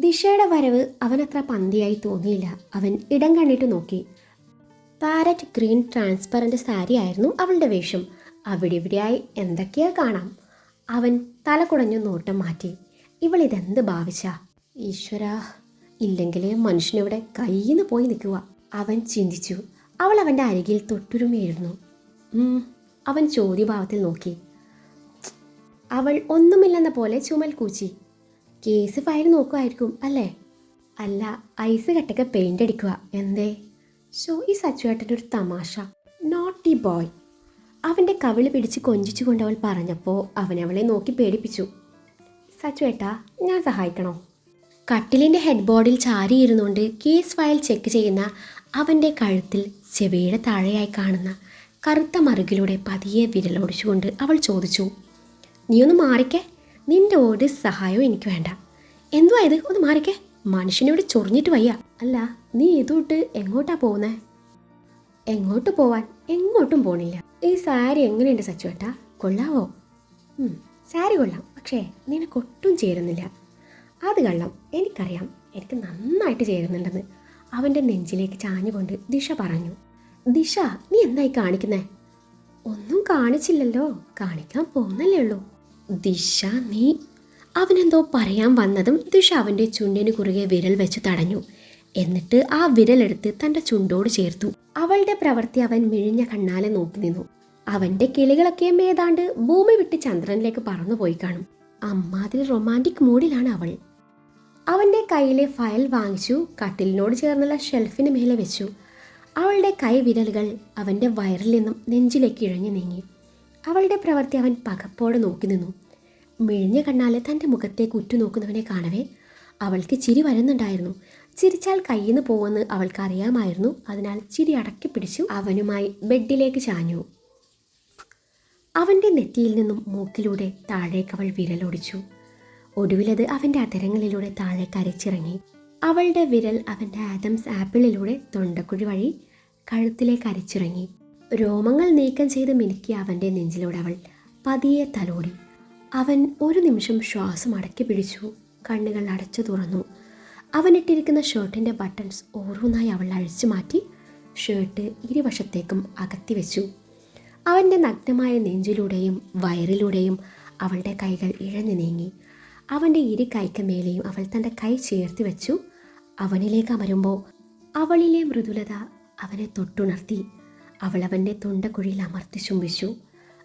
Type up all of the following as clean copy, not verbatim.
ദിശയുടെ വരവ് അവനത്ര പന്തിയായി തോന്നിയില്ല. അവൻ ഇടം കണ്ടിട്ട് നോക്കി. പാരറ്റ് ഗ്രീൻ ട്രാൻസ്പെറൻറ്റ് സാരി ആയിരുന്നു അവളുടെ വേഷം. അവിടെ ഇവിടെയായി എന്തൊക്കെയാ കാണാം. അവൻ തല കുടഞ്ഞു നോട്ടം മാറ്റി. ഇവളിതെന്ത് ഭാവിച്ച? ഈശ്വരാ, ഇല്ലെങ്കിൽ മനുഷ്യനിവിടെ കയ്യിന്ന് പോയി നിൽക്കുക, അവൻ ചിന്തിച്ചു. അവൾ അവൻ്റെ അരികിൽ തൊട്ടുരുമിയിരുന്നു. അവൻ ചോദ്യഭാവത്തിൽ നോക്കി. അവൾ ഒന്നുമില്ലെന്ന പോലെ ചുമൽ കൂച്ചി. കേസ് ഫയൽ നോക്കുമായിരിക്കും അല്ലേ? അല്ല, ഐസ് കട്ടൊക്കെ പെയിൻ്റ് അടിക്കുക. എന്തേ? ഈ സച്ചുവേട്ടൻ്റെ ഒരു തമാശ. Naughty boy. അവൻ്റെ കവിള് പിടിച്ച് കൊഞ്ചിച്ചുകൊണ്ട് അവൾ പറഞ്ഞപ്പോൾ അവൻ അവളെ നോക്കി പേടിപ്പിച്ചു. സച്ചുവേട്ടാ, ഞാൻ സഹായിക്കണോ? കട്ടിലിൻ്റെ ഹെഡ് ബോർഡിൽ ചാരിയിരുന്നുകൊണ്ട് കേസ് ഫയൽ ചെക്ക് ചെയ്യുന്ന അവൻ്റെ കഴുത്തിൽ ചെവിയുടെ താഴെയായി കാണുന്ന കറുത്ത മറുകിലൂടെ പതിയെ വിരലോടിച്ചുകൊണ്ട് അവൾ ചോദിച്ചു. നീ ഒന്ന് മാറിക്കേ, നിൻ്റെ ഒരു സഹായവും എനിക്ക് വേണ്ട. എന്തുവാ ഇത്? ഒന്ന് മാറിക്കേ, മനുഷ്യനോട് ചൊറിഞ്ഞിട്ട് വയ്യ. അല്ല, നീ ഇതോട്ട് എങ്ങോട്ടാ പോകുന്നേ? എങ്ങോട്ട് പോവാൻ? എങ്ങോട്ടും പോണില്ല. ഈ സാരി എങ്ങനെയുണ്ട് സച്ചുവേട്ടാ? കൊള്ളാവോ? സാരി കൊള്ളാം, പക്ഷേ നിനക്കൊട്ടും ചേരുന്നില്ല. അത് കള്ളം, എനിക്കറിയാം, എനിക്ക് നന്നായിട്ട് ചേരുന്നുണ്ടെന്ന് അവൻ്റെ നെഞ്ചിലേക്ക് ചാഞ്ഞുകൊണ്ട് ദിശ പറഞ്ഞു. ദിശ, നീ എന്തായി കാണിക്കുന്നേ? ഒന്നും കാണിച്ചില്ലല്ലോ, കാണിക്കാൻ പോകുന്നല്ലേ ഉള്ളൂ. ദിശ, നീ... അവനെന്തോ പറയാൻ വന്നതും ദിശ അവൻ്റെ ചുണ്ടിന് കുറുകെ വിരൽ വെച്ച് തടഞ്ഞു. എന്നിട്ട് ആ വിരലെടുത്ത് തൻ്റെ ചുണ്ടോട് ചേർത്തു. അവളുടെ പ്രവൃത്തി അവൻ മിഴിഞ്ഞ കണ്ണാലെ നോക്കി നിന്നു. അവൻ്റെ കിളികളൊക്കെ ഏതാണ്ട് ഭൂമി വിട്ട് ചന്ദ്രനിലേക്ക് പറന്നുപോയി കാണും. അമ്മാതിരി റൊമാൻറ്റിക് മൂഡിലാണ് അവൾ. അവൻ്റെ കയ്യിലെ ഫയൽ വാങ്ങിച്ചു കട്ടിലിനോട് ചേർന്നുള്ള ഷെൽഫിന് മേലെ വെച്ചു. അവളുടെ കൈ വിരലുകൾ അവൻ്റെ വയറിൽ നിന്നും നെഞ്ചിലേക്ക് ഇഴഞ്ഞു നീങ്ങി. അവളുടെ പ്രവൃത്തി അവൻ പകപ്പോടെ നോക്കി നിന്നു. മിഴിഞ്ഞ കണ്ണാലെ തൻ്റെ മുഖത്തേക്ക് ഉറ്റുനോക്കുന്നവനെ കാണവേ അവൾക്ക് ചിരി വരുന്നുണ്ടായിരുന്നു. ചിരിച്ചാൽ കയ്യിൽ നിന്ന് പോകുമെന്ന് അവൾക്കറിയാമായിരുന്നു. അതിനാൽ ചിരി അടക്കി പിടിച്ചു അവനുമായി ബെഡിലേക്ക് ചാഞ്ഞു. അവൻ്റെ നെറ്റിയിൽ നിന്നും മൂക്കിലൂടെ താഴേക്ക് അവൾ വിരലൊടിച്ചു. ഒടുവിലത് അവൻ്റെ അധരങ്ങളിലൂടെ താഴേക്ക് അരച്ചിറങ്ങി. അവളുടെ വിരൽ അവൻ്റെ ആദംസ് ആപ്പിളിലൂടെ തൊണ്ടക്കുഴി വഴി കഴുത്തിലേക്ക് അരച്ചിറങ്ങി. രോമങ്ങൾ നീക്കം ചെയ്ത് മിനുക്കി അവൻ്റെ നെഞ്ചിലൂടെ അവൾ പതിയെ തലോടി. അവൻ ഒരു നിമിഷം ശ്വാസം അടക്കി പിടിച്ചു. കണ്ണുകൾ അടച്ചു തുറന്നു. അവനിട്ടിരിക്കുന്ന ഷർട്ടിൻ്റെ ബട്ടൺസ് ഓരോന്നായി അവൾ അഴിച്ചു മാറ്റി ഷർട്ട് ഇരുവശത്തേക്കും അകത്തി വെച്ചു. അവൻ്റെ നഗ്നമായ നെഞ്ചിലൂടെയും വയറിലൂടെയും അവളുടെ കൈകൾ ഇഴഞ്ഞു നീങ്ങി. അവൻ്റെ ഇരു കൈക്ക് മേലെയും അവൾ തൻ്റെ കൈ ചേർത്ത് വെച്ചു. അവനിലേക്ക് അമരുമ്പോൾ അവളിലെ മൃദുലത അവനെ തൊട്ടുണർത്തി. അവൾ അവൻ്റെ തൊണ്ടക്കുഴിയിൽ അമർത്തി ചുംബിച്ചു.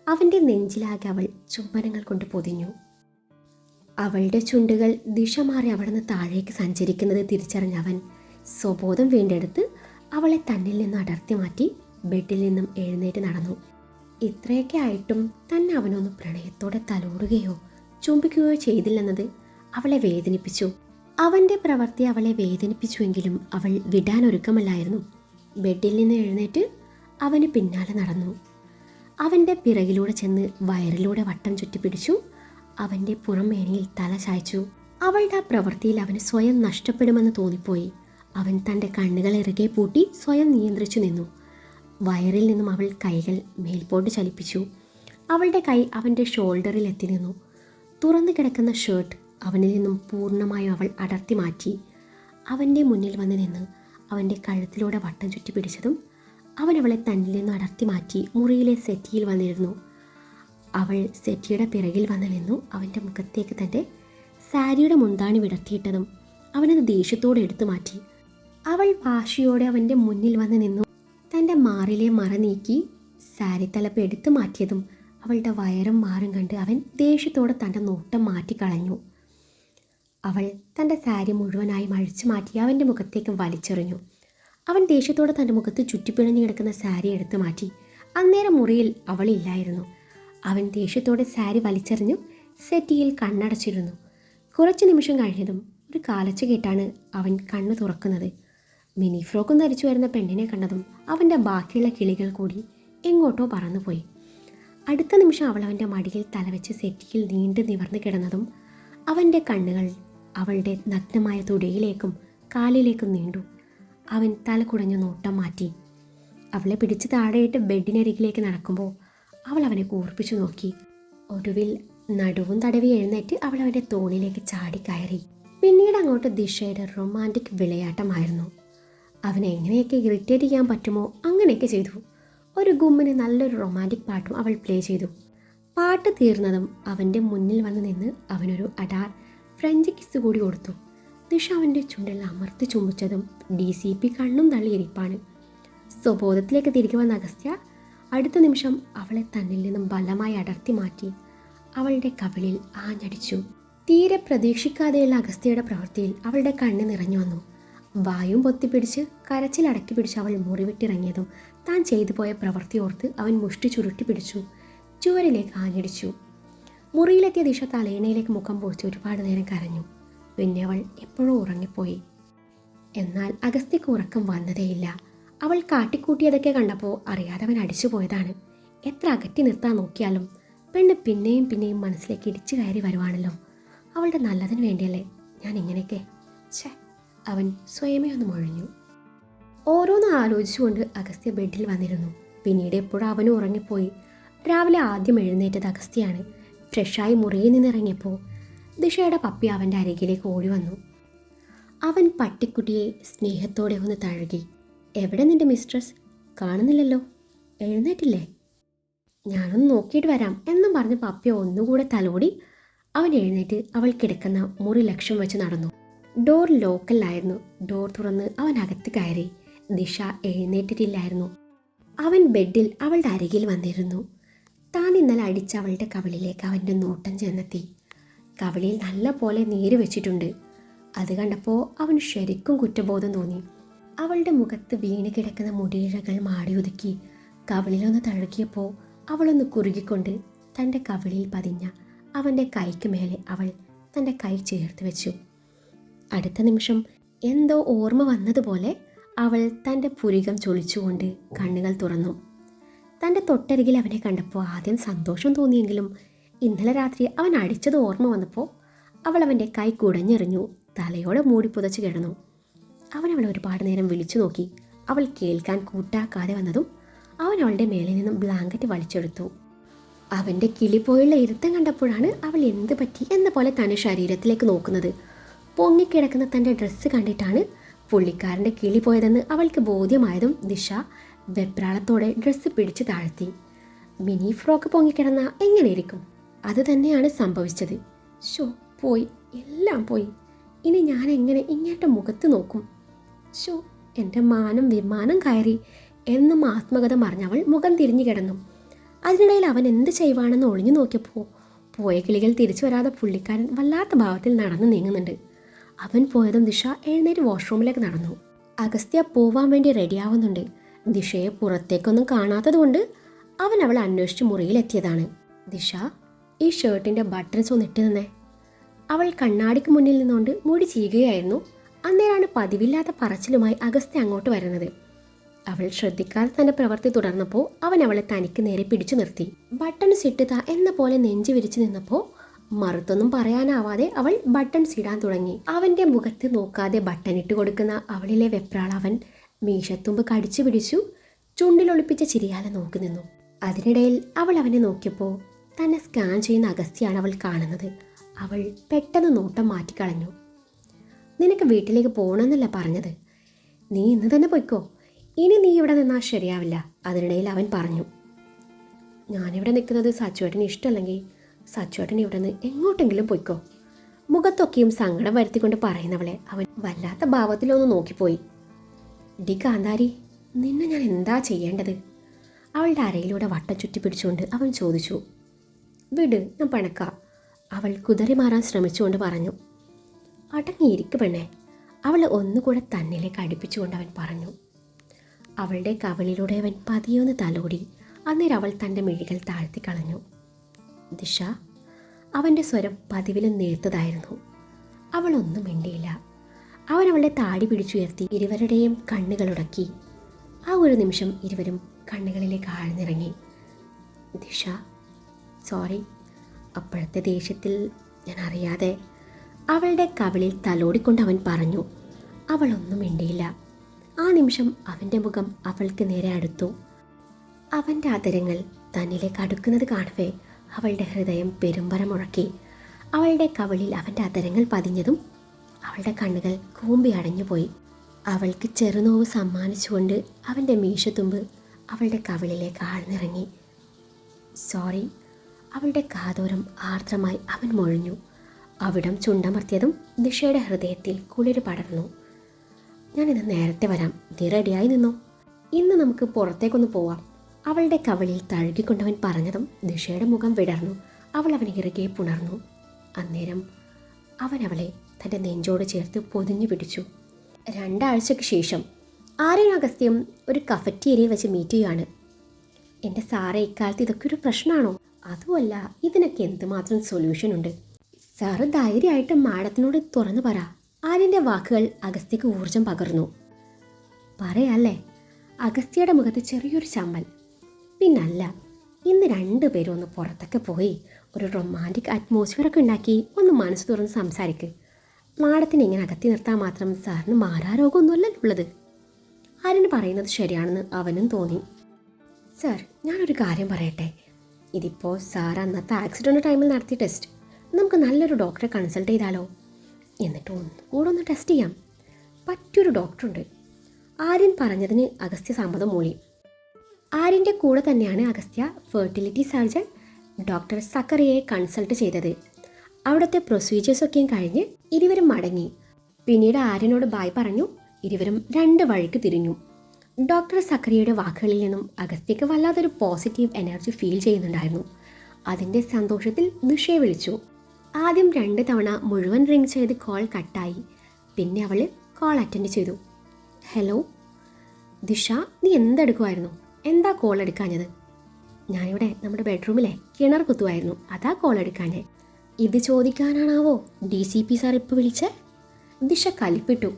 അവൻ്റെ നെഞ്ചിലാകെ അവൾ ചുംബനങ്ങൾ കൊണ്ട് പൊതിഞ്ഞു. അവളുടെ ചുണ്ടുകൾ ദിശ മാറി അവിടുന്ന് താഴേക്ക് സഞ്ചരിക്കുന്നത് തിരിച്ചറിഞ്ഞ അവൻ സ്വബോധം വീണ്ടെടുത്ത് അവളെ തന്നിൽ നിന്ന് അടർത്തി മാറ്റി ബെഡിൽ നിന്നും എഴുന്നേറ്റ് നടന്നു. ഇത്രയൊക്കെ ആയിട്ടും തന്നെ അവനൊന്ന് പ്രണയത്തോടെ തലോടുകയോ ചുംബിക്കുകയോ ചെയ്തില്ലെന്നത് അവളെ വേദനിപ്പിച്ചു. അവൻ്റെ പ്രവൃത്തി അവളെ വേദനിപ്പിച്ചുവെങ്കിലും അവൾ വിടാനൊരുക്കമല്ലായിരുന്നു. ബെഡിൽ നിന്ന് എഴുന്നേറ്റ് അവന് പിന്നാലെ നടന്നു. അവൻ്റെ പിറകിലൂടെ ചെന്ന് വയറിലൂടെ വട്ടം ചുറ്റിപ്പിടിച്ചു. അവൻ്റെ പുറംമേനിയിൽ തല ചായ്ച്ചു. അവളുടെ ആ പ്രവൃത്തിയിൽ അവന് സ്വയം നഷ്ടപ്പെടുമെന്ന് തോന്നിപ്പോയി. അവൻ തൻ്റെ കണ്ണുകൾ ഇറുകെ പൂട്ടി സ്വയം നിയന്ത്രിച്ചു നിന്നു. വയറിൽ നിന്നും അവൾ കൈകൾ മേൽപോട്ട് ചലിപ്പിച്ചു. അവളുടെ കൈ അവൻ്റെ ഷോൾഡറിൽ എത്തി നിന്നു. തുറന്നു കിടക്കുന്ന ഷർട്ട് അവനിൽ നിന്നും പൂർണ്ണമായും അവൾ അടർത്തി മാറ്റി. അവൻ്റെ മുന്നിൽ വന്ന് നിന്ന് അവൻ്റെ കഴുത്തിലൂടെ വട്ടം ചുറ്റി പിടിച്ചതും അവൻ അവളെ തന്നിൽ നിന്ന് അടർത്തി മാറ്റി മുറിയിലെ സെറ്റിയിൽ വന്നിരുന്നു. അവൾ സെറ്റിയുടെ പിറകിൽ വന്ന് നിന്നു. അവൻ്റെ മുഖത്തേക്ക് തൻ്റെ സാരിയുടെ മുന്താണി വിടർത്തിയിട്ടതും അവനത് ദേഷ്യത്തോടെ എടുത്തു മാറ്റി. അവൾ വാശിയോടെ അവൻ്റെ മുന്നിൽ വന്ന് നിന്നു. തൻ്റെ മാറിലെ മറ നീക്കി സാരി തലപ്പ് എടുത്തു മാറ്റിയതും അവളുടെ വയറും മാറും കണ്ട് അവൻ ദേഷ്യത്തോടെ തൻ്റെ നോട്ടം മാറ്റിക്കളഞ്ഞു. അവൾ തൻ്റെ സാരി മുഴുവനായും അഴിച്ചു മാറ്റി അവൻ്റെ മുഖത്തേക്ക് വലിച്ചെറിഞ്ഞു. അവൻ ദേഷ്യത്തോടെ തൻ്റെ മുഖത്ത് ചുറ്റിപ്പിണഞ്ഞു കിടക്കുന്ന സാരി എടുത്തു മാറ്റി. അന്നേരം മുറിയിൽ അവളില്ലായിരുന്നു. അവൻ ദേഷ്യത്തോടെ സാരി വലിച്ചെറിഞ്ഞു സെറ്റിയിൽ കണ്ണടച്ചിരുന്നു. കുറച്ച് നിമിഷം കഴിഞ്ഞതും ഒരു കാലച്ച കേട്ടാണ് അവൻ കണ്ണു തുറക്കുന്നത്. മിനി ഫ്രോക്കും ധരിച്ചു വരുന്ന പെണ്ണിനെ കണ്ടതും അവൻ്റെ ബാക്കിയുള്ള കിളികൾ കൂടി എങ്ങോട്ടോ പറന്നുപോയി. അടുത്ത നിമിഷം അവൾ അവൻ്റെ മടിയിൽ തലവെച്ച് സെറ്റിയിൽ നീണ്ടു നിവർന്നു കിടന്നതും അവൻ്റെ കണ്ണുകൾ അവളുടെ നഗ്നമായ തുടയിലേക്കും കാലിലേക്കും നീണ്ടു. അവൻ തല കുടഞ്ഞു നോട്ടം മാറ്റി. അവളെ പിടിച്ച് താഴെയിട്ട് ബെഡിനരികിലേക്ക് നടക്കുമ്പോൾ അവൾ അവനെ കൂർപ്പിച്ചു നോക്കി. ഒടുവിൽ നടുവും തടവി എഴുന്നേറ്റ് അവൾ അവൻ്റെ തോളിലേക്ക് ചാടി കയറി. പിന്നീട് അങ്ങോട്ട് ദിശയുടെ റൊമാൻറ്റിക് വിളയാട്ടമായിരുന്നു. അവനെ എങ്ങനെയൊക്കെ ഇറിറ്റേറ്റ് ചെയ്യാൻ പറ്റുമോ അങ്ങനെയൊക്കെ ചെയ്തു. ഒരു ഗുമ്മിന് നല്ലൊരു റൊമാൻറ്റിക് പാട്ടും അവൾ പ്ലേ ചെയ്തു. പാട്ട് തീർന്നതും അവൻ്റെ മുന്നിൽ വന്ന് നിന്ന് അവനൊരു അഡാർ ഫ്രഞ്ച് കിസ് കൂടി കൊടുത്തു. ദിശ അവൻ്റെ ചുണ്ടിൽ അമർത്തി ചുംബിച്ചതും DCP കണ്ണും തള്ളിയിരിപ്പാണ്. സ്വബോധത്തിലേക്ക് തിരികെ വന്ന അഗസ്ത്യ അടുത്ത നിമിഷം അവളെ തന്നിൽ നിന്നും ബലമായി അടർത്തി മാറ്റി അവളുടെ കവിളിൽ ആഞ്ഞടിച്ചു. തീരെ പ്രതീക്ഷിക്കാതെയുള്ള അഗസ്ത്യയുടെ പ്രവൃത്തിയിൽ അവളുടെ കണ്ണ് നിറഞ്ഞു വന്നു. വായും പൊത്തിപ്പിടിച്ച് കരച്ചിലടക്കി പിടിച്ച് അവൾ മുറിവിട്ടിറങ്ങിയതും താൻ ചെയ്തു പോയ പ്രവൃത്തി ഓർത്ത് അവൻ മുഷ്ടി ചുരുട്ടി പിടിച്ചു ചുവരിലേക്ക് ആഞ്ഞടിച്ചു. മുറിയിലെത്തിയ ദിശ തലയിണയിലേക്ക് മുഖം പൊഴിച്ച് ഒരുപാട് നേരം കരഞ്ഞു. പിന്നെ അവൾ എപ്പോഴും ഉറങ്ങിപ്പോയി. എന്നാൽ അഗസ്ത്യക്ക് ഉറക്കം വന്നതേയില്ല. അവൾ കാട്ടിക്കൂട്ടിയതൊക്കെ കണ്ടപ്പോൾ അറിയാതെ അവൻ അടിച്ചു പോയതാണ്. എത്ര അകറ്റി നിർത്താൻ നോക്കിയാലും പെണ്ണ് പിന്നെയും പിന്നെയും മനസ്സിലേക്ക് ഇടിച്ചു കയറി വരുവാണല്ലോ. അവളുടെ നല്ലതിന് വേണ്ടിയല്ലേ ഞാൻ ഇങ്ങനെയൊക്കെ. അവൻ സ്വയമേ ഒന്ന് മുഴഞ്ഞു. ഓരോന്ന് ആലോചിച്ചുകൊണ്ട് അഗസ്ത്യ ബെഡിൽ വന്നിരുന്നു. പിന്നീട് എപ്പോഴും അവനും ഉറങ്ങിപ്പോയി. രാവിലെ ആദ്യം എഴുന്നേറ്റത് അഗസ്ത്യയാണ്. ഫ്രഷായി മുറിയിൽ നിന്നിറങ്ങിയപ്പോൾ ദിശയുടെ പപ്പി അവൻ്റെ അരികിലേക്ക് ഓടി വന്നു. അവൻ പട്ടിക്കുട്ടിയെ സ്നേഹത്തോടെ ഒന്ന് തഴുകി. എവിടെ നിന്റെ മിസ്ട്രസ്? കാണുന്നില്ലല്ലോ, എഴുന്നേറ്റില്ലേ? ഞാനൊന്ന് നോക്കിയിട്ട് വരാം എന്നും പറഞ്ഞ് പപ്പി ഒന്നുകൂടെ തലോടി അവൻ എഴുന്നേറ്റ് അവൾ കിടക്കുന്ന മുറി ലക്ഷ്യം വെച്ച് നടന്നു. ഡോർ ലോക്കലായിരുന്നു. ഡോർ തുറന്ന് അവൻ അകത്ത് കയറി. ദിശ എഴുന്നേറ്റിട്ടില്ലായിരുന്നു. അവൻ ബെഡിൽ അവളുടെ അരികിൽ വന്നിരുന്നു. താൻ ഇന്നലെ അടിച്ച അവളുടെ കവിളിലേക്ക് അവൻ്റെ നോട്ടം ചെന്നെത്തി. കവിളിൽ നല്ല പോലെ നീര് വെച്ചിട്ടുണ്ട്. അത് കണ്ടപ്പോൾ അവന് ശരിക്കും കുറ്റബോധം തോന്നി. അവളുടെ മുഖത്ത് വീണ് കിടക്കുന്ന മുടിയിഴകൾ മാടിയൊതുക്കി കവിളിലൊന്ന് തഴുകിയപ്പോൾ അവളൊന്ന് കുറുകിക്കൊണ്ട് തൻ്റെ കവിളിൽ പതിഞ്ഞ അവൻ്റെ കൈക്ക് മേലെ അവൾ തൻ്റെ കൈ ചേർത്ത് വെച്ചു. അടുത്ത നിമിഷം എന്തോ ഓർമ്മ വന്നതുപോലെ അവൾ തൻ്റെ പുരികം ചൊളിച്ചുകൊണ്ട് കണ്ണുകൾ തുറന്നു. തൻ്റെ തൊട്ടരികിൽ അവനെ കണ്ടപ്പോൾ ആദ്യം സന്തോഷം തോന്നിയെങ്കിലും ഇന്നലെ രാത്രി അവൻ അടിച്ചത് ഓർമ്മ വന്നപ്പോൾ അവൾ അവൻ്റെ കൈ കുടഞ്ഞെറിഞ്ഞു തലയോടെ മൂടി പുതച്ച് കിടന്നു. അവൻ അവളെ ഒരുപാട് നേരം വിളിച്ചു നോക്കി. അവൾ കേൾക്കാൻ കൂട്ടാക്കാതെ വന്നതും അവൻ അവളുടെ മേലിൽ നിന്നും ബ്ലാങ്കറ്റ് വലിച്ചെടുത്തു. അവൻ്റെ കിളിപ്പോയുള്ള ഇരുത്തം കണ്ടപ്പോഴാണ് അവൾ എന്ത് പറ്റി എന്ന പോലെ തൻ്റെ ശരീരത്തിലേക്ക് നോക്കുന്നത്. പൊങ്ങിക്കിടക്കുന്ന തൻ്റെ ഡ്രസ്സ് കണ്ടിട്ടാണ് പുള്ളിക്കാരൻ്റെ കിളി പോയതെന്ന് അവൾക്ക് ബോധ്യമായതും ദിശ വെപ്രാളത്തോടെ ഡ്രസ്സ് പിടിച്ച് താഴ്ത്തി. മിനി ഫ്രോക്ക് പൊങ്ങിക്കിടന്ന എങ്ങനെയിരിക്കും? അത് തന്നെയാണ് സംഭവിച്ചത്. പോയി, എല്ലാം പോയി. ഇനി ഞാൻ എങ്ങനെ ഇങ്ങേറ്റ മുഖത്ത് നോക്കും? എൻ്റെ മാനം വിമാനം കയറി എന്നും ആത്മകഥ മറിഞ്ഞവൾ മുഖം തിരിഞ്ഞു കിടന്നു. അതിനിടയിൽ അവൻ എന്ത് ചെയ്യുവാണെന്ന് ഒളിഞ്ഞു നോക്കിയപ്പോൾ പോയ കിളികൾ തിരിച്ചു വരാതെ പുള്ളിക്കാരൻ വല്ലാത്ത ഭാവത്തിൽ നടന്നു നീങ്ങുന്നുണ്ട്. അവൻ പോയതും ദിശ എഴുന്നേറ്റ് വാഷ്റൂമിലേക്ക് നടന്നു. അഗസ്ത്യ പോവാൻ വേണ്ടി റെഡിയാവുന്നുണ്ട്. ദിശയെ പുറത്തേക്കൊന്നും കാണാത്തതുകൊണ്ട് അവൻ അവളെ അന്വേഷിച്ച് മുറിയിലെത്തിയതാണ്. ദിശ, ഈ ഷർട്ടിൻ്റെ ബട്ടൺസ് ഒന്ന് ഇട്ട് നിന്നേ. അവൾ കണ്ണാടിക്ക് മുന്നിൽ നിന്നുകൊണ്ട് മുടി ചെയ്യുകയായിരുന്നു. അന്നേരമാണ് പതിവില്ലാത്ത പറച്ചിലുമായി അഗസ്ത്യ അങ്ങോട്ട് വരുന്നത്. അവൾ ശ്രദ്ധിക്കാതെ തൻ്റെ പ്രവൃത്തി തുടർന്നപ്പോൾ അവൻ അവളെ തനിക്ക് നേരെ പിടിച്ചു നിർത്തി. ബട്ടൺസ് ഇട്ടുതാ എന്ന പോലെ നെഞ്ചു വിരിച്ചു നിന്നപ്പോൾ മറുത്തൊന്നും പറയാനാവാതെ അവൾ ബട്ടൺസ് ഇടാൻ തുടങ്ങി. അവൻ്റെ മുഖത്ത് നോക്കാതെ ബട്ടൺ ഇട്ട് കൊടുക്കുന്ന അവളിലെ വെപ്രാൾ അവൻ മീശത്തുമ്പ് കടിച്ചു പിടിച്ചു ചുണ്ടിലൊളിപ്പിച്ച ചിരിയാലെ നോക്കി നിന്നു. അതിനിടയിൽ അവൾ അവനെ നോക്കിയപ്പോൾ തന്നെ സ്കാൻ ചെയ്യുന്ന അഗസ്ത്യാണ് അവൾ കാണുന്നത്. അവൾ പെട്ടെന്ന് നോട്ടം മാറ്റിക്കളഞ്ഞു. നിനക്ക് വീട്ടിലേക്ക് പോകണമെന്നല്ല പറഞ്ഞത്, നീ ഇന്ന് തന്നെ പൊയ്ക്കോ. ഇനി നീ ഇവിടെ നിന്നാൽ ശരിയാവില്ല. അതിനിടയിൽ അവൻ പറഞ്ഞു, ഞാനിവിടെ നിൽക്കുന്നത് സച്ചുവേട്ടന് ഇഷ്ടമല്ലെങ്കിൽ സച്ചുവേട്ടൻ ഇവിടെ നിന്ന് എങ്ങോട്ടെങ്കിലും പൊയ്ക്കോ. മുഖത്തൊക്കെയും സങ്കടം വരുത്തിക്കൊണ്ട് പറയുന്നവളെ അവൻ വല്ലാത്ത ഭാവത്തിലൊന്ന് നോക്കിപ്പോയി. ഡി കാന്താരി, നിന്നെ ഞാൻ എന്താ ചെയ്യേണ്ടത്? അവളുടെ അരയിലൂടെ വട്ടം ചുറ്റി പിടിച്ചുകൊണ്ട് അവൻ ചോദിച്ചു. വിട്, ഞാൻ പണക്കാം. അവൾ കുതറി മാറാൻ ശ്രമിച്ചുകൊണ്ട് പറഞ്ഞു. അടങ്ങിയിരിക്കു പെണ്ണേ, അവളെ ഒന്നുകൂടെ തന്നിലേക്ക് അടുപ്പിച്ചുകൊണ്ട് അവൻ പറഞ്ഞു. അവളുടെ കവിളിലൂടെ അവൻ പതിയൊന്ന് തലോടി. അന്നേരം അവൾ തൻ്റെ മിഴികൾ താഴ്ത്തിക്കളഞ്ഞു. ദിശ, അവൻ്റെ സ്വരം പതിവിലും നേർത്തതായിരുന്നു. അവളൊന്നും മിണ്ടിയില്ല. അവൻ അവളുടെ താടി പിടിച്ചുയർത്തി ഇരുവരുടെയും കണ്ണുകളുടക്കി. ആ ഒരു നിമിഷം ഇരുവരും കണ്ണുകളിലേക്ക് ആഴ്ന്നിറങ്ങി. ദിശ, സോറി, അപ്പോഴത്തെ ദേഷ്യത്തിൽ ഞാൻ അറിയാതെ. അവളുടെ കവിളിൽ തലോടിക്കൊണ്ട് അവൻ പറഞ്ഞു. അവളൊന്നും മിണ്ടിയില്ല. ആ നിമിഷം അവൻ്റെ മുഖം അവൾക്ക് നേരെ അടുത്തു. അവൻ്റെ ആദരങ്ങൾ തന്നിലേക്ക് അടുക്കുന്നത് കാണവേ അവളുടെ ഹൃദയം പെരുമ്പര മുഴക്കി. അവളുടെ കവിളിൽ അവൻ്റെ ആദരങ്ങൾ പതിഞ്ഞതും അവളുടെ കണ്ണുകൾ കൂമ്പി അടഞ്ഞുപോയി. അവൾക്ക് ചെറുനോവ് സമ്മാനിച്ചുകൊണ്ട് അവൻ്റെ മീശത്തുമ്പ് അവളുടെ കവിളിലേക്ക് ആഴ്ന്നിറങ്ങി. സോറി. അവളുടെ കാതോരം ആർദ്രമായി അവൻ മൊഴിഞ്ഞു. അവിടം ചുണ്ടമർത്തിയതും ദിഷയുടെ ഹൃദയത്തിൽ കുളിര് പടർന്നു. ഞാനിന്ന് നേരത്തെ വരാം, നീ റെഡിയായി നിന്നോ, ഇന്ന് നമുക്ക് പുറത്തേക്കൊന്ന് പോവാം. അവളുടെ കവിളിൽ തഴുകിക്കൊണ്ടവൻ പറഞ്ഞതും ദിഷയുടെ മുഖം വിടർന്നു. അവൾ അവനെ ഇറുകെ പുണർന്നു. അന്നേരം അവൻ അവളെ തൻ്റെ നെഞ്ചോട് ചേർത്ത് പൊതിഞ്ഞു പിടിച്ചു. 2 ആഴ്ചയ്ക്ക് ശേഷം ആര്യനും അഗസ്ത്യയും ഒരു കഫറ്റീരിയയിൽ വെച്ച് മീറ്റ് ചെയ്യുകയാണ്. എൻ്റെ സാറേ, ഇക്കാലത്ത് ഇതൊക്കെ ഒരു പ്രശ്നമാണോ? അതുമല്ല, ഇതിനൊക്കെ എന്തുമാത്രം സൊല്യൂഷൻ ഉണ്ട്. സാറ് ധൈര്യമായിട്ട് മാഡത്തിനോട് തുറന്നു പറ. ആര്യൻ്റെ വാക്കുകൾ അഗസ്ത്യക്ക് ഊർജം പകർന്നു. പറയാല്ലേ? അഗസ്ത്യയുടെ മുഖത്ത് ചെറിയൊരു ചമ്മൽ. പിന്നല്ല, ഇന്ന് 2 പേരും ഒന്ന് പുറത്തൊക്കെ പോയി ഒരു റൊമാൻറ്റിക് അറ്റ്മോസ്ഫിയറൊക്കെ ഉണ്ടാക്കി ഒന്ന് മനസ്സ് തുറന്ന് സംസാരിക്ക്. മാഡത്തിന് ഇങ്ങനെ അകത്തി നിർത്താൻ മാത്രം സാറിന് മാരാരോഗമൊന്നുമല്ലല്ലോ ഉള്ളത്. ആര്യന് പറയുന്നത് ശരിയാണെന്ന് അവനും തോന്നി. സാർ, ഞാനൊരു കാര്യം പറയട്ടെ. ഇതിപ്പോൾ സാർ അന്നത്തെ ആക്സിഡൻറ്റ് ടൈമിൽ നടത്തിയ ടെസ്റ്റ് നമുക്ക് നല്ലൊരു ഡോക്ടറെ കൺസൾട്ട് ചെയ്താലോ? എന്നിട്ട് കൂടെ ഒന്ന് ടെസ്റ്റ് ചെയ്യാം. പറ്റിയൊരു ഡോക്ടറുണ്ട്. ആര്യൻ പറഞ്ഞതിന് അഗസ്ത്യ സമ്മതം മൂളി. ആര്യൻ്റെ കൂടെ തന്നെയാണ് അഗസ്ത്യ ഫെർട്ടിലിറ്റി സർജൻ ഡോക്ടർ സക്കറിയയെ കൺസൾട്ട് ചെയ്തത്. അവിടുത്തെ പ്രൊസീജിയേഴ്സൊക്കെയും കഴിഞ്ഞ് ഇരുവരും മടങ്ങി. പിന്നീട് ആര്യനോട് ബായ് പറഞ്ഞു. ഇരുവരും 2 വഴിക്ക് തിരിഞ്ഞു. ഡോക്ടർ സക്കറിയയുടെ വാക്കുകളിൽ നിന്നും അഗസ്ത്യക്ക് വല്ലാതൊരു പോസിറ്റീവ് എനർജി ഫീൽ ചെയ്യുന്നുണ്ടായിരുന്നു. അതിൻ്റെ സന്തോഷത്തിൽ ദിഷയെ വിളിച്ചു. ആദ്യം 2 തവണ മുഴുവൻ റിംഗ് ചെയ്ത് കോൾ കട്ടായി. പിന്നെ അവൾ കോൾ അറ്റൻഡ് ചെയ്തു. ഹലോ ദിഷ, നീ എന്തെടുക്കുമായിരുന്നു? എന്താ കോൾ എടുക്കാഞ്ഞത്? ഞാനിവിടെ നമ്മുടെ ബെഡ്റൂമിലെ കിണർ കുത്തുമായിരുന്നു, അതാ കോൾ എടുക്കാഞ്ഞേ. ഇത് ചോദിക്കാനാണാവോ DCP സാർ ഇപ്പോൾ വിളിച്ചേ? ദിഷ കലിപ്പിട്ടു.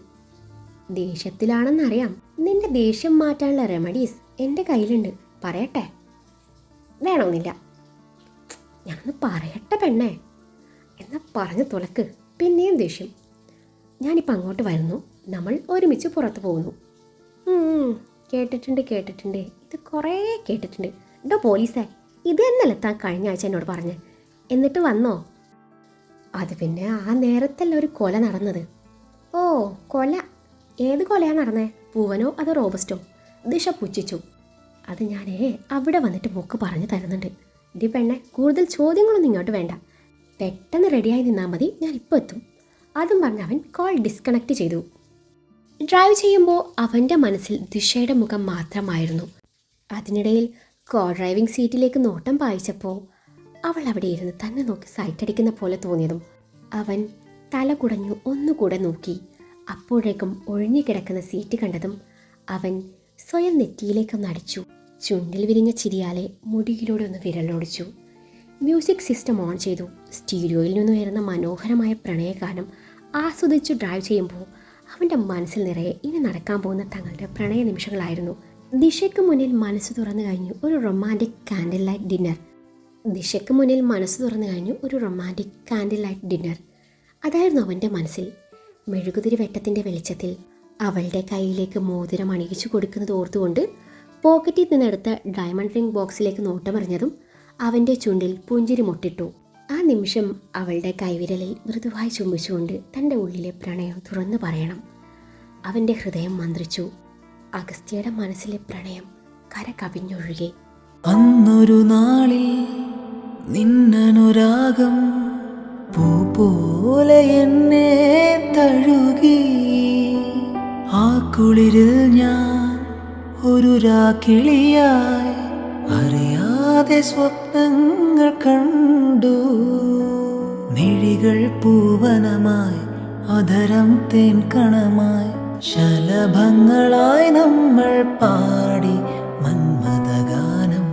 ദേഷ്യത്തിലാണെന്നറിയാം. നിന്റെ ദേഷ്യം മാറ്റാനുള്ള റെമഡീസ് എൻ്റെ കയ്യിലുണ്ട്, പറയട്ടെ? വേണമെന്നില്ല. ഞാനൊന്ന് പറയട്ടെ പെണ്ണേ. എന്നാൽ പറഞ്ഞു തുലക്ക്. പിന്നെയും ദേഷ്യം. ഞാനിപ്പോൾ അങ്ങോട്ട് വരുന്നു, നമ്മൾ ഒരുമിച്ച് പുറത്ത് പോകുന്നു. കേട്ടിട്ടുണ്ട്. ഇത് കുറേ കേട്ടിട്ടുണ്ട്. ഇതോ പോലീസേ, ഇത് തന്നെയല്ലേ താൻ കഴിഞ്ഞ ആഴ്ച എന്നോട് പറഞ്ഞ്. എന്നിട്ട് വന്നോ? അത് പിന്നെ ആ നേരത്തല്ല ഒരു കൊല നടന്നത്. ഓ, കൊല? ഏത് കൊലയാണ് നടന്നേ? പൂവനോ അതോ റോബസ്റ്റോ? ദിഷ പുച്ഛിച്ചു. അത് ഞാനേ അവിടെ വന്നിട്ട് മോക്ക് പറഞ്ഞു തരുന്നുണ്ട്. ഇടി പെണ്ണെ, കൂടുതൽ ചോദ്യങ്ങളൊന്നും ഇങ്ങോട്ട് വേണ്ട. പെട്ടെന്ന് റെഡിയായി നിന്നാൽ മതി, ഞാൻ ഇപ്പോൾ എത്തും. അതും പറഞ്ഞ് അവൻ കോൾ ഡിസ്കണക്ട് ചെയ്തു. ഡ്രൈവ് ചെയ്യുമ്പോൾ അവൻ്റെ മനസ്സിൽ ദിഷയുടെ മുഖം മാത്രമായിരുന്നു. അതിനിടയിൽ കോ ഡ്രൈവിംഗ് സീറ്റിലേക്ക് നോട്ടം പായിച്ചപ്പോൾ അവൾ അവിടെ ഇരുന്ന് തന്നെ നോക്കി സൈറ്റടിക്കുന്ന പോലെ തോന്നിയതും അവൻ തല കുടഞ്ഞു ഒന്നുകൂടെ നോക്കി. അപ്പോഴേക്കും ഒഴിഞ്ഞുകിടക്കുന്ന സീറ്റ് കണ്ടതും അവൻ സ്വയം നെറ്റിയിലേക്കൊന്ന് അടിച്ചു. ചുണ്ടിൽ വിരിഞ്ഞ ചിരിയാലെ മുടിയിലൂടെ ഒന്ന് വിരലോടിച്ചു. മ്യൂസിക് സിസ്റ്റം ഓൺ ചെയ്തു. സ്റ്റീരിയോയിൽ നിന്ന് വരുന്ന മനോഹരമായ പ്രണയഗാനം ആസ്വദിച്ചു ഡ്രൈവ് ചെയ്യുമ്പോൾ അവൻ്റെ മനസ്സിൽ നിറയെ ഇനി നടക്കാൻ പോകുന്ന തങ്ങളുടെ പ്രണയ നിമിഷങ്ങളായിരുന്നു. ദിശയ്ക്ക് മുന്നിൽ മനസ്സ് തുറന്നു കഴിഞ്ഞു ഒരു റൊമാൻറ്റിക് കാൻഡിൽ ലൈറ്റ് ഡിന്നർ. അതായിരുന്നു അവൻ്റെ മനസ്സിൽ. മെഴുകുതിരി വെട്ടത്തിൻ്റെ വെളിച്ചത്തിൽ അവളുടെ കയ്യിലേക്ക് മോതിരം അണിയിച്ചു കൊടുക്കുന്നത് ഓർത്തുകൊണ്ട് പോക്കറ്റിൽ നിന്നെടുത്ത ഡയമണ്ട് റിംഗ് ബോക്സിലേക്ക് നോട്ടമറിഞ്ഞതും അവൻ്റെ ചുണ്ടിൽ പുഞ്ചിരി മുട്ടിട്ടു. ആ നിമിഷം അവളുടെ കൈവിരലിൽ മൃദുവായി ചുംബിച്ചുകൊണ്ട് തൻ്റെ ഉള്ളിലെ പ്രണയം തുറന്നു പറയണം. അവൻ്റെ ഹൃദയം മന്ത്രിച്ചു. അഗസ്ത്യയുടെ മനസ്സിലെ പ്രണയം കര കവിഞ്ഞൊഴുകി. അന്നൊരു നാളിൽ നിന്നനുരാഗം പൂ പോലെ എന്നെ തഴുകി. ആ കുളിരിൽ ഞാൻ ഒരു രാക്കിളിയായി അറിയാതെ സ്വപ്നങ്ങൾ കണ്ടു. മിഴികൾ പൂവനമായി അധരം തേൻ കണമായി ശലഭങ്ങളായി നമ്മൾ പാടി മന്മഥഗാനം.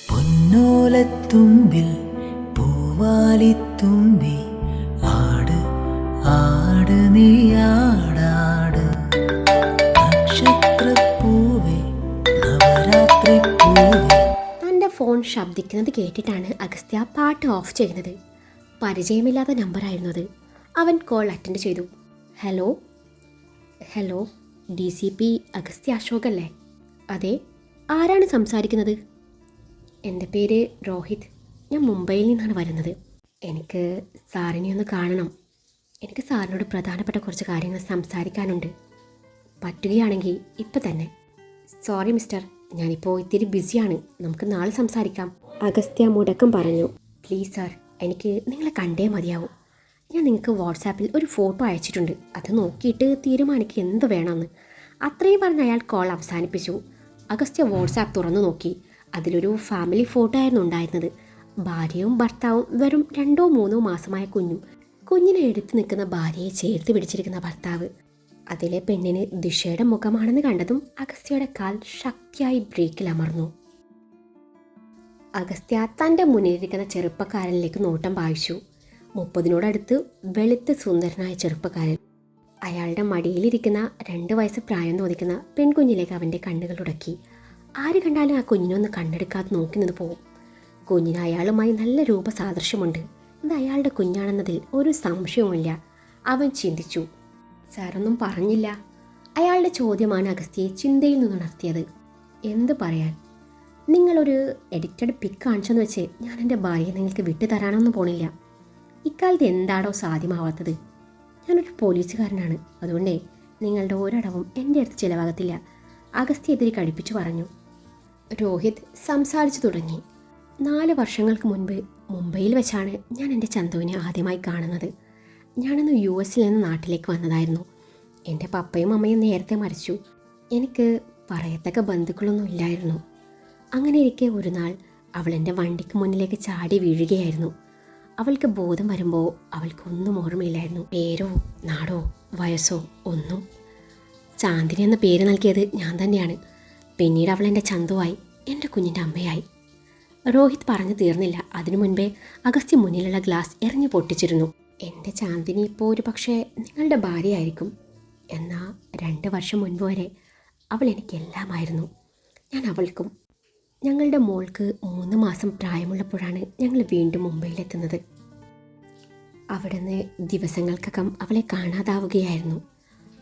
പൊന്നോലത്തുമ്പിൽ പൂവാലിത്തുമ്പി ആട് ആട് നീയാടാട്. നക്ഷത്രപ്പൂവേ നവരാത്രി പൂവേ. തൻ്റെ ഫോൺ ശബ്ദിക്കുന്നത് കേട്ടിട്ടാണ് അഗസ്ത്യ പാട്ട് ഓഫ് ചെയ്യുന്നത്. പരിചയമില്ലാത്ത നമ്പറായിരുന്നു അത്. അവൻ കോൾ അറ്റൻഡ് ചെയ്തു. ഹലോ DCP അഗസ്ത്യ അശോക് അല്ലേ? അതെ, ആരാണ് സംസാരിക്കുന്നത്? എൻ്റെ പേര് രോഹിത്, ഞാൻ മുംബൈയിൽ നിന്നാണ് വരുന്നത്. എനിക്ക് സാറിനെ ഒന്ന് കാണണം. എനിക്ക് സാറിനോട് പ്രധാനപ്പെട്ട കുറച്ച് കാര്യങ്ങൾ സംസാരിക്കാനുണ്ട്. പറ്റുകയാണെങ്കിൽ ഇപ്പം തന്നെ. സോറി മിസ്റ്റർ, ഞാനിപ്പോൾ ഇത്തിരി ബിസിയാണ്. നമുക്ക് നാളെ സംസാരിക്കാം. അഗസ്ത്യ മുടക്കം പറഞ്ഞു. പ്ലീസ് സാർ, എനിക്ക് നിങ്ങളെ കണ്ടേ മതിയാവും. ഞാൻ നിങ്ങൾക്ക് വാട്സാപ്പിൽ ഒരു ഫോട്ടോ അയച്ചിട്ടുണ്ട്. അത് നോക്കിയിട്ട് തീരുമാനിക്കുക എന്ത് വേണമെന്ന്. അത്രയും പറഞ്ഞ് അയാൾ കോൾ അവസാനിപ്പിച്ചു. അഗസ്ത്യ വാട്സാപ്പ് തുറന്നു നോക്കി. അതിലൊരു ഫാമിലി ഫോട്ടോ ആയിരുന്നു ഉണ്ടായിരുന്നത്. ഭാര്യയും ഭർത്താവും വെറും 2-3 മാസമായ കുഞ്ഞും. കുഞ്ഞിനെ എടുത്തു നിൽക്കുന്ന ഭാര്യയെ ചേർത്ത് പിടിച്ചിരിക്കുന്ന ഭർത്താവ്. അതിലെ പെണ്ണിന് ദിശയുടെ മുഖമാണെന്ന് കണ്ടതും അഗസ്ത്യയുടെ കാൽ ശക്തിയായി ബ്രേക്കിൽ അമർന്നു. അഗസ്ത്യ തൻ്റെ മുന്നിലിരിക്കുന്ന ചെറുപ്പക്കാരനിലേക്ക് നോട്ടം പായിച്ചു. 30-നോടടുത്ത് വെളുത്ത് സുന്ദരനായ ചെറുപ്പക്കാരൻ. അയാളുടെ മടിയിലിരിക്കുന്ന 2 വയസ്സ് പ്രായം തോന്നിക്കുന്ന പെൺകുഞ്ഞിലേക്ക് അവൻ്റെ കണ്ണുകൾ ഉടക്കി. ആര് കണ്ടാലും ആ കുഞ്ഞിനൊന്ന് കണ്ണെടുക്കാതെ നോക്കി നിന്ന് പോവും. കുഞ്ഞിന് അയാളുമായി നല്ല രൂപസാദൃശ്യമുണ്ട്. ഇത് അയാളുടെ കുഞ്ഞാണെന്നതിൽ ഒരു സംശയവുമില്ല. അവൻ ചിന്തിച്ചു. സാറൊന്നും പറഞ്ഞില്ല. അയാളുടെ ചോദ്യമാണ് അഗസ്ത്യയെ ചിന്തയിൽ നിന്നുണർത്തിയത്. എന്ത് പറയാൻ? നിങ്ങളൊരു എഡിറ്റഡ് പിക്ക് കാണിച്ചെന്ന് വെച്ച് ഞാൻ എൻ്റെ ഭാര്യയെ നിങ്ങൾക്ക് വിട്ടു തരാനൊന്നും പോണില്ല. ഇക്കാലത്ത് എന്താണോ സാധ്യമാവാത്തത്? ഞാനൊരു പോലീസുകാരനാണ്. അതുകൊണ്ടേ നിങ്ങളുടെ ഒരടവും എൻ്റെ അടുത്ത് ചിലവാകത്തില്ല. അഗസ്ത്യ എതിരെ കടുപ്പിച്ചു പറഞ്ഞു. രോഹിത് സംസാരിച്ചു തുടങ്ങി. 4 വർഷങ്ങൾക്ക് മുൻപ് മുംബൈയിൽ വെച്ചാണ് ഞാൻ എൻ്റെ ചന്തുവിനെ ആദ്യമായി കാണുന്നത്. ഞാനന്ന് US നിന്ന് നാട്ടിലേക്ക് വന്നതായിരുന്നു. എൻ്റെ പപ്പയും അമ്മയും നേരത്തെ മരിച്ചു. എനിക്ക് പറയത്തക്ക ബന്ധുക്കളൊന്നും ഇല്ലായിരുന്നു. അങ്ങനെ ഇരിക്കെ ഒരു നാൾ അവൾ എൻ്റെ വണ്ടിക്ക് മുന്നിലേക്ക് ചാടി വീഴുകയായിരുന്നു. അവൾക്ക് ബോധം വരുമ്പോൾ അവൾക്കൊന്നും ഓർമ്മയില്ലായിരുന്നു. പേരോ നാടോ വയസ്സോ ഒന്നും. ചാന്ദിനി എന്ന പേര് നൽകിയത് ഞാൻ തന്നെയാണ്. പിന്നീട് അവൾ എൻ്റെ ചന്തുവായി, എൻ്റെ കുഞ്ഞിൻ്റെ അമ്മയായി. രോഹിത് പറഞ്ഞു തീർന്നില്ല. അതിനു മുൻപേ അഗസ്ത്യ മുന്നിലുള്ള ഗ്ലാസ് എറിഞ്ഞു പൊട്ടിച്ചിരുന്നു. എൻ്റെ ചാന്ദിനി ഇപ്പോൾ ഒരു പക്ഷേ നിങ്ങളുടെ ഭാര്യയായിരിക്കും. എന്നാൽ 2 വർഷം മുൻപ് വരെ അവൾ എനിക്കെല്ലാമായിരുന്നു. ഞാൻ അവൾക്കും. ഞങ്ങളുടെ മോൾക്ക് 3 മാസം പ്രായമുള്ളപ്പോഴാണ് ഞങ്ങൾ വീണ്ടും മുംബൈയിലെത്തുന്നത്. അവിടുന്ന് ദിവസങ്ങൾക്കകം അവളെ കാണാതാവുകയായിരുന്നു.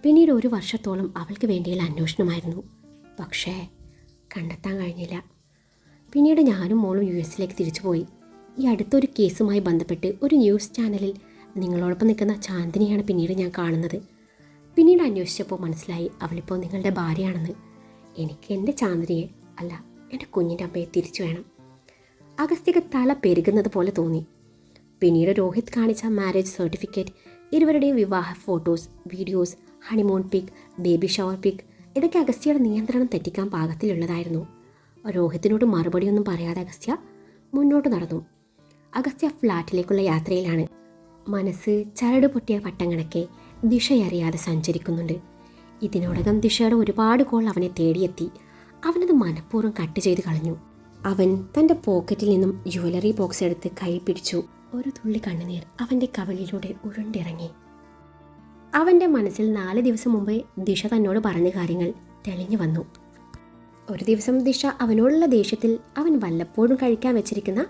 പിന്നീട് 1 വർഷത്തോളം അവൾക്ക് വേണ്ടിയുള്ള അന്വേഷണമായിരുന്നു. പക്ഷേ കണ്ടെത്താൻ കഴിഞ്ഞില്ല. പിന്നീട് ഞാനും മോളും US തിരിച്ചുപോയി. ഈ അടുത്തൊരു കേസുമായി ബന്ധപ്പെട്ട് ഒരു ന്യൂസ് ചാനലിൽ നിങ്ങളോടൊപ്പം നിൽക്കുന്ന ചാന്ദിനിയാണ് പിന്നീട് ഞാൻ കാണുന്നത്. പിന്നീട് അന്വേഷിച്ചപ്പോൾ മനസ്സിലായി അവളിപ്പോൾ നിങ്ങളുടെ ഭാര്യയാണെന്ന്. എനിക്ക് എൻ്റെ ചാന്ദിനിയെ അല്ല, എൻ്റെ കുഞ്ഞിൻ്റെ അമ്മയെ തിരിച്ചു വേണം. അഗസ്ത്യക്ക് തല പെരുകുന്നത് പോലെ തോന്നി. പിന്നീട് രോഹിത് കാണിച്ച മാരേജ് സർട്ടിഫിക്കറ്റ്, ഇരുവരുടെയും വിവാഹ photos, videos, honeymoon pic, baby shower pic, ഇതൊക്കെ അഗസ്ത്യയുടെ നിയന്ത്രണം തെറ്റിക്കാൻ പാകത്തിലുള്ളതായിരുന്നു. രോഹിത്തിനോട് മറുപടിയൊന്നും പറയാതെ അഗസ്ത്യ മുന്നോട്ട് നടന്നു. അഗസ്ത്യ ഫ്ലാറ്റിലേക്കുള്ള യാത്രയിലാണ്. മനസ്സ് ചരട് പൊട്ടിയ പട്ടം കണക്കെ ദിശയറിയാതെ സഞ്ചരിക്കുന്നുണ്ട്. ഇതിനോടകം ദിശയുടെ ഒരുപാട് കോൾ അവനെ തേടിയെത്തി. അവനത് മനഃപൂർവ്വം കട്ട് ചെയ്ത് കളഞ്ഞു. അവൻ തൻ്റെ പോക്കറ്റിൽ നിന്നും ജ്വല്ലറി ബോക്സ് എടുത്ത് കൈ പിടിച്ചു. ഒരു തുള്ളി കണ്ണുനീർ അവൻ്റെ കവിളിലൂടെ ഉരുണ്ടിറങ്ങി. അവൻ്റെ മനസ്സിൽ 4 ദിവസം മുമ്പ് ദിശ തന്നോട് പറഞ്ഞ കാര്യങ്ങൾ തെളിഞ്ഞു വന്നു. ഒരു ദിവസം ദിശ അവനോടുള്ള ദേഷ്യത്തിൽ അവൻ വല്ലപ്പോഴും കഴിക്കാൻ വെച്ചിരിക്കുന്ന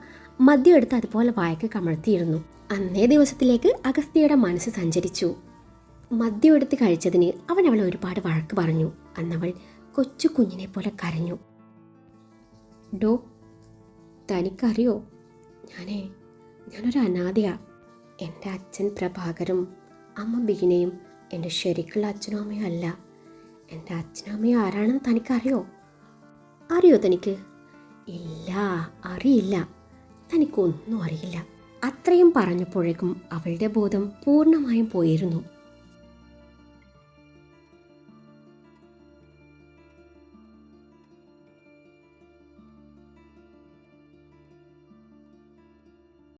മദ്യം എടുത്ത് അതുപോലെ വായക്ക് കമഴ്ത്തിയിരുന്നു. അന്നേ ദിവസത്തിലേക്ക് അഗസ്ത്യയുടെ മനസ്സ് സഞ്ചരിച്ചു. മദ്യം എടുത്ത് കഴിച്ചതിന് അവൻ അവളെ ഒരുപാട് വഴക്ക് പറഞ്ഞു. അന്നവൾ കൊച്ചു കുഞ്ഞിനെ പോലെ കരഞ്ഞു. ഡോ, തനിക്കറിയോ, ഞാനൊരു അനാഥയാ. എൻ്റെ അച്ഛൻ പ്രഭാകരും അമ്മ ബീനയും എൻ്റെ ശരിക്കുള്ള അച്ഛനും അമ്മയും അല്ല. എൻ്റെ അച്ഛനും അമ്മയും ആരാണെന്ന് തനിക്കറിയോ? അറിയോ തനിക്ക്? ഇല്ല, അറിയില്ല. തനിക്കൊന്നും അറിയില്ല. അത്രയും പറഞ്ഞപ്പോഴേക്കും അവളുടെ ബോധം പൂർണ്ണമായും പോയിരുന്നു.